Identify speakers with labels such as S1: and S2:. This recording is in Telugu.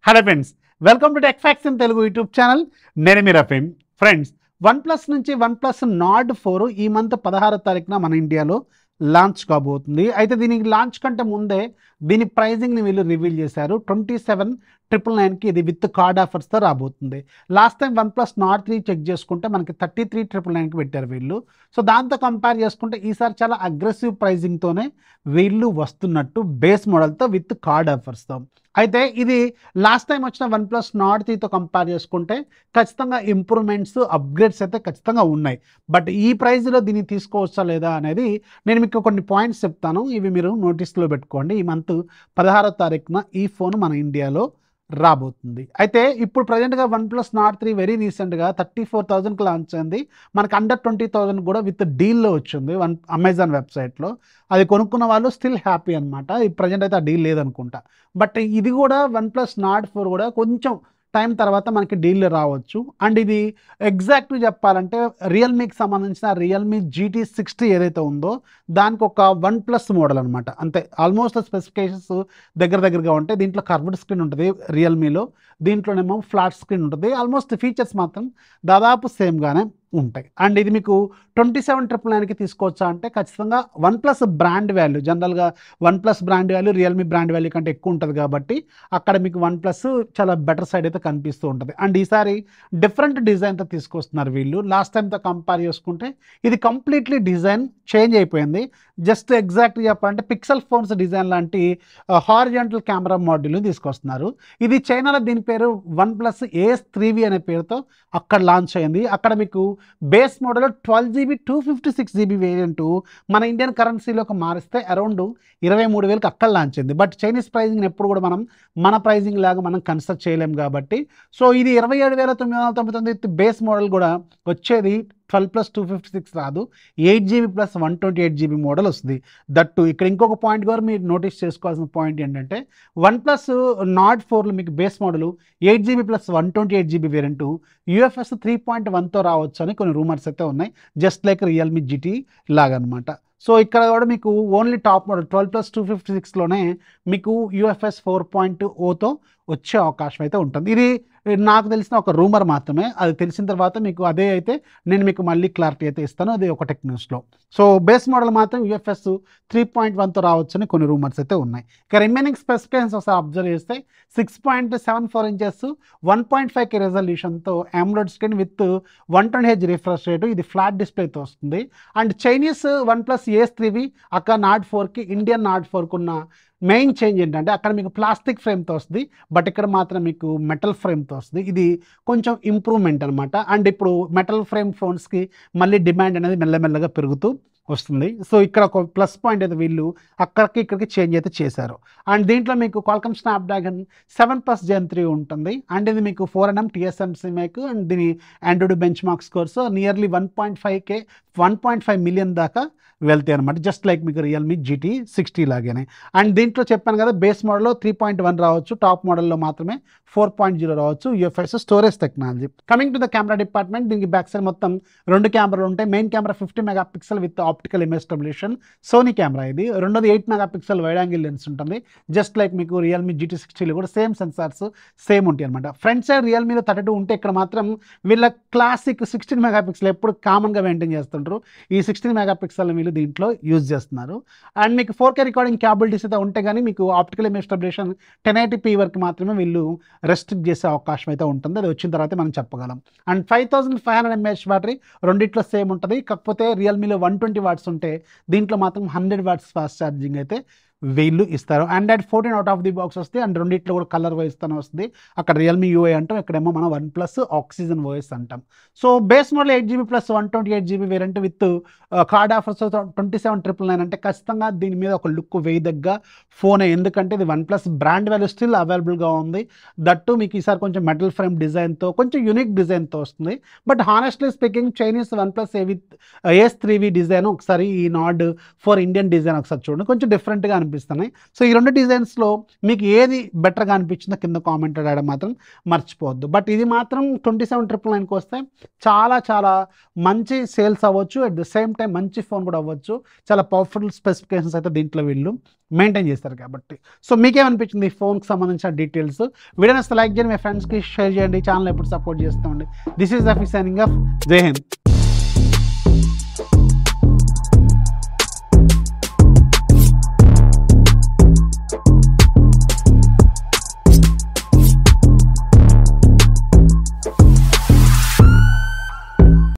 S1: Hello friends, welcome to tech facts in Telugu YouTube channel. నేను మీ రఫీమ్. ఫ్రెండ్స్, వన్‌ప్లస్ నుంచి వన్‌ప్లస్ నార్డ్ 4 ఈ మంత్ 16వ తారీఖున మన ఇండియాలో లాంచ్ కాబోతుంది. అయితే దీనికి లాంచ్ కంటే ముందే దీని ప్రైజింగ్ని వీళ్ళు రివీల్ చేశారు. 27,999కి ఇది విత్ కార్డ్ ఆఫర్స్తో రాబోతుంది. Last time OnePlus Nord 3 check చేసుకుంటే మనకి 33,999కి పెట్టారు వీళ్ళు. సో దాంతో కంపేర్ చేసుకుంటే ఈసారి చాలా అగ్రెసివ్ ప్రైజింగ్తోనే వీళ్ళు వస్తున్నట్టు, బేస్ మోడల్తో విత్ కార్డ్ ఆఫర్స్తో. అయితే ఇది లాస్ట్ టైం వచ్చిన వన్‌ప్లస్ నార్డ్ 3తో కంపేర్ చేసుకుంటే ఖచ్చితంగా ఇంప్రూవ్మెంట్స్, అప్గ్రేడ్స్ అయితే ఖచ్చితంగా ఉన్నాయి. బట్ ఈ ప్రైస్లో దీన్ని తీసుకోవచ్చా లేదా అనేది నేను మీకు కొన్ని పాయింట్స్ చెప్తాను. ఇవి మీరు నోటీస్లో పెట్టుకోండి. ఈ మంత్ 16వ తారీఖున ఈ ఫోన్ మన ఇండియాలో రాబోతుంది. అయితే ఇప్పుడు ప్రజెంట్గా వన్‌ప్లస్ నార్డ్ 3 వెరీ రీసెంట్గా 34,000కి లాంచ్ అయింది. మనకు అండర్ 20,000 కూడా విత్ డీల్లో వచ్చింది అమెజాన్ వెబ్సైట్లో. అది కొనుక్కున్న వాళ్ళు స్టిల్ హ్యాపీ అనమాట. ఈ ప్రజెంట్ అయితే ఆ డీల్ లేదనుకుంటా. బట్ ఇది కూడా వన్‌ప్లస్ నార్డ్ 4 కూడా కొంచెం టైం తర్వాత మనకి డీల్ రావచ్చు. అండ్ ఇది ఎగ్జాక్ట్గా చెప్పాలంటే రియల్మీకి సంబంధించిన రియల్మీ GT 60 ఏదైతే ఉందో దానికి ఒక వన్‌ప్లస్ మోడల్ అనమాట. అంతే, ఆల్మోస్ట్ స్పెసిఫికేషన్స్ దగ్గరగా ఉంటాయి. దీంట్లో కర్వ్డ్ స్క్రీన్ ఉంటుంది రియల్మీలో, దీంట్లోనేమో ఫ్లాట్ స్క్రీన్ ఉంటుంది. ఆల్మోస్ట్ ఫీచర్స్ మాత్రం దాదాపు సేమ్గానే ఉంటాయి. అండ్ ఇది మీకు 27,999కి తీసుకోవచ్చా అంటే ఖచ్చితంగా వన్‌ప్లస్ బ్రాండ్ వాల్యూ, జనరల్గా OnePlus brand value Realme brand value కంటే ఎక్కువ ఉంటుంది కాబట్టి అక్కడ మీకు వన్‌ప్లస్ చాలా బెటర్ సైడ్ అయితే కనిపిస్తూ ఉంటుంది. అండ్ ఈసారి డిఫరెంట్ డిజైన్తో తీసుకొస్తున్నారు వీళ్ళు. లాస్ట్ టైంతో కంపేర్ చేసుకుంటే ఇది కంప్లీట్లీ డిజైన్ చేంజ్ అయిపోయింది. జస్ట్ ఎగ్జాక్ట్గా చెప్పాలంటే పిక్సెల్ ఫోన్స్ డిజైన్ లాంటి హారిజాంటల్ కెమెరా మాడ్యూల్ని తీసుకొస్తున్నారు. ఇది చైనాలో దీని పేరు వన్‌ప్లస్ AS 3V అనే పేరుతో అక్కడ లాంచ్ అయింది. అక్కడ మీకు base model 12GB 256GB variant మన ఇండియన్ కరెన్సీలోకి మారిస్తే అరౌండ్ 23,000కి అక్కడ లాంచ్ అయింది. బట్ చైనీస్ ప్రైజింగ్ ఎప్పుడు కూడా మన ప్రైజింగ్ లాగా మనం కన్సిడర్ చేయలేం కాబట్టి, సో ఇది 27,999 బేస్ మోడల్ కూడా వచ్చేది 12+256 రాదు, 8GB+128GB మోడల్ వస్తుంది. దట్టు ఇక్కడ ఇంకొక పాయింట్ కూడా మీరు నోటీస్ చేసుకోవాల్సిన పాయింట్ ఏంటంటే వన్‌ప్లస్ నార్డ్ 4లో మీకు base model 8GB+128GB variant UFS 3.1తో రావచ్చు అని కొన్ని రూమర్స్ అయితే ఉన్నాయి. జస్ట్ లైక్ రియల్మీ GT లాగనమాట. సో ఇక్కడ కూడా మీకు ఓన్లీ టాప్ మోడల్ 12+256లోనే మీకు UFS 4.0తో వచ్చే అవకాశం అయితే ఉంటుంది. ఇది నాకు తెలిసిన ఒక రూమర్ మాత్రమే. అది తెలిసిన తర్వాత మీకు అదే అయితే నేను మీకు మళ్ళీ క్లారిటీ అయితే ఇస్తాను. అది ఒక టెక్ న్యూస్లో. సో బేస్ మోడల్ మాత్రం UFS 3.1తో రావచ్చని కొన్ని రూమర్స్ అయితే ఉన్నాయి. ఇక రిమైనింగ్ స్పెసిఫికేషన్స్ ఒకసారి అబ్జర్వ్ చేస్తే 6.74 inches 1.5K రెజల్యూషన్తో AMOLED screen with 120Hz refresh rate, ఇది ఫ్లాట్ డిస్ప్లేతో వస్తుంది. And Chinese OnePlus AS 3V అక్కడ నార్డ్ 4కి ఇండియన్ నార్డ్ 4కి ఉన్న మెయిన్ చేంజ్ ఏంటంటే అక్కడ మీకు ప్లాస్టిక్ ఫ్రేమ్తో వస్తుంది, బట్ ఇక్కడ మాత్రం మీకు మెటల్ ఫ్రేమ్తో వస్తుంది. ఇది కొంచెం ఇంప్రూవ్మెంట్ అనమాట. అండ్ ఇప్పుడు మెటల్ ఫ్రేమ్ ఫోన్స్కి మళ్ళీ డిమాండ్ అనేది మెల్లమెల్లగా పెరుగుతూ వస్తుంది. సో ఇక్కడ ఒక ప్లస్ పాయింట్ అయితే వీళ్ళు అక్కడికి ఇక్కడికి చేంజ్ అయితే చేశారు. అండ్ దీంట్లో మీకు క్వాల్కమ్ స్నాప్డ్రాగన్ 7+ Gen 3 ఉంటుంది. అండ్ ఇది మీకు 4nm TSMC మేక్ అండ్ దీని Android bench mark scores nearly 1.5 million దాకా వెళ్తాయి అనమాట. జస్ట్ లైక్ మీకు రియల్మీ GT 60 లాగానే. అండ్ దీంట్లో చెప్పాను కదా, బేస్ మోడల్లో 3.1 రావచ్చు, టాప్ మోడల్లో మాత్రమే 4.0 రావచ్చు. UFS storage technology. Coming to the camera department, దీనికి బ్యాక్ సైడ్ మొత్తం 2 కెమెరాలు ఉంటాయి. Main camera 50 megapixel with optical image stabilisation, Sony camera ఇది. రెండోది 8 మెగాపిక్సెల్ వైడ్ యాంగిల్ లెన్స్ ఉంటుంది. జస్ట్ లైక్ మీకు రియల్మీ GT 60లో కూడా సేమ్ సెన్సార్స్ సేమ్ ఉంటాయి అనమాట. ఫ్రంట్ సైడ్ రియల్మీలో 32 ఉంటే ఇక్కడ మాత్రం వీళ్ళ క్లాసిక్ 16 మెగాపిక్సెల్ ఎప్పుడు కామన్గా మెయింటైన్ చేస్తుంటారు. ఈ 16 మెగాపిక్సెల్ వీళ్ళు దీంట్లో యూజ్ చేస్తున్నారు. అండ్ మీకు 4K రికార్డింగ్ క్యాపబిలిటీస్ అయితే ఉంటే కానీ మీకు ఆప్టికల్ ఇమేజ్ స్టెబిలేషన్ 1080p వరకు మాత్రమే వీళ్ళు రెస్ట్రిక్ట్ చేసే అవకాశం అయితే ఉంటుంది. అది వచ్చిన తర్వాత మనం చెప్పగలం. అండ్ 5500 mAh బ్యాటరీ రెండిట్లో సేమ్ ఉంటుంది. కాకపోతే రియల్మీలో 120 వాట్స్ ఉంటే దీంట్లో మాత్రం 100 వాట్స్ ఫాస్ట్ ఛార్జింగ్ అయితే వీళ్ళు ఇస్తారు. Android 14 out of the box వస్తుంది. అండ్ రెండిట్లో కూడా కలర్ వైజ్తోనే వస్తుంది. అక్కడ రియల్మీ UI అంటాం, ఇక్కడేమో మనం వన్‌ప్లస్ ఆక్సిజన్ OS అంటాం. So base model 8GB+128GB variant with card offers 27,999 అంటే ఖచ్చితంగా దీని మీద ఒక లుక్ వేయదగ్గ ఫోనే. ఎందుకంటే ఇది వన్‌ప్లస్ బ్రాండ్ వాల్యూ స్టిల్ అవైలబుల్గా ఉంది. దట్టు మీకు ఈసారి కొంచెం మెటల్ ఫ్రేమ్ డిజైన్తో, కొంచెం యూనిక్ డిజైన్తో వస్తుంది. But honestly speaking Chinese OnePlus AS 3V design ఒకసారి ఈ నార్డ్ 4 ఇండియన్ డిజైన్ ఒకసారి చూడండి, కొంచెం డిఫరెంట్గా అనిపిస్తుంది. కనిపిస్తున్నాయి. సో ఈ 2 డిజైన్స్లో మీకు ఏది బెటర్గా అనిపించిందో కింద కామెంట్ రాయడం మాత్రం మర్చిపోవద్దు. బట్ ఇది మాత్రం 27,999కి వస్తే చాలా చాలా మంచి సేల్స్ అవ్వచ్చు, అట్ ద సేమ్ టైం మంచి ఫోన్ కూడా అవ్వచ్చు. చాలా పవర్ఫుల్ స్పెసిఫికేషన్స్ అయితే దీంట్లో వీళ్ళు మెయింటైన్ చేస్తారు కాబట్టి. సో మీకేమనిపించింది ఈ ఫోన్కి సంబంధించిన డీటెయిల్స్? వీడియోని లైక్ చేయండి, మీ ఫ్రెండ్స్కి షేర్ చేయండి, ఛానల్ ఎప్పుడు సపోర్ట్ చేస్తూ ఉండి. This is Rafi signing off. జై హింద్.